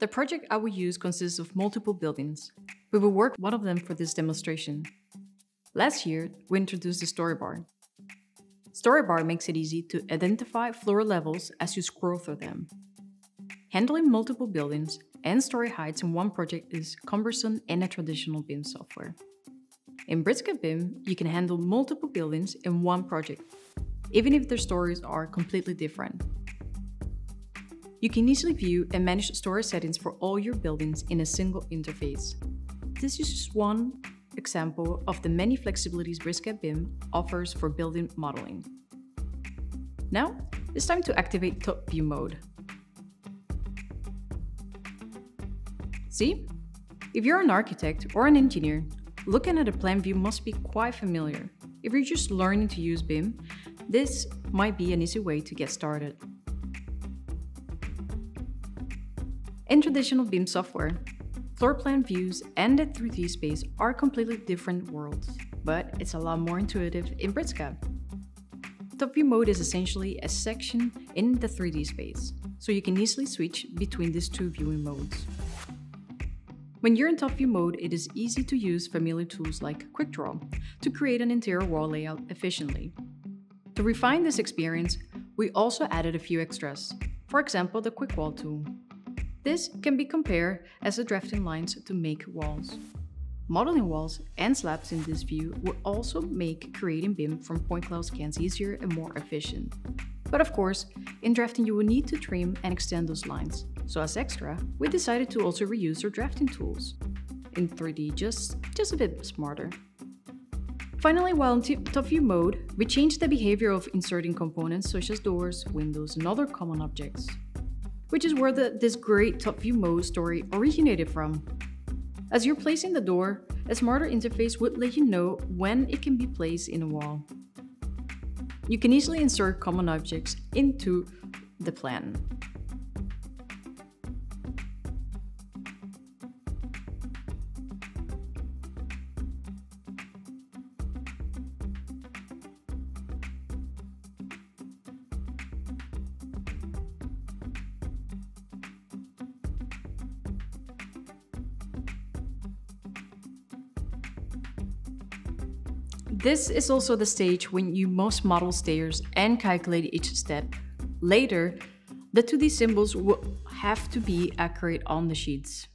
The project I will use consists of multiple buildings. We will work one of them for this demonstration. Last year, we introduced the storybar. Storybar makes it easy to identify floor levels as you scroll through them. Handling multiple buildings and story heights in one project is cumbersome in a traditional BIM software. In BricsCAD BIM, you can handle multiple buildings in one project, even if their stories are completely different. You can easily view and manage story settings for all your buildings in a single interface. This is just one example of the many flexibilities BricsCAD BIM offers for building modeling. Now, it's time to activate Top View mode. See? If you're an architect or an engineer, looking at a plan view must be quite familiar. If you're just learning to use BIM, this might be an easy way to get started. In traditional BIM software, floor plan views and the 3D space are completely different worlds, but it's a lot more intuitive in BricsCAD. Top View mode is essentially a section in the 3D space, so you can easily switch between these two viewing modes. When you're in Top View mode, it is easy to use familiar tools like Quickwall to create an interior wall layout efficiently. To refine this experience, we also added a few extras, for example the Quickwall Tool. This can be compared as the drafting lines to make walls. Modeling walls and slabs in this view will also make creating BIM from point cloud scans easier and more efficient. But of course, in drafting you will need to trim and extend those lines. So as extra, we decided to also reuse our drafting tools. In 3D, just a bit smarter. Finally, while in Top View mode, we changed the behavior of inserting components such as doors, windows, and other common objects, which is where this great Top View mode story originated from. As you're placing the door, a smarter interface would let you know when it can be placed in a wall. You can easily insert common objects into the plan. This is also the stage when you most model stairs and calculate each step. Later, the 2D symbols will have to be accurate on the sheets.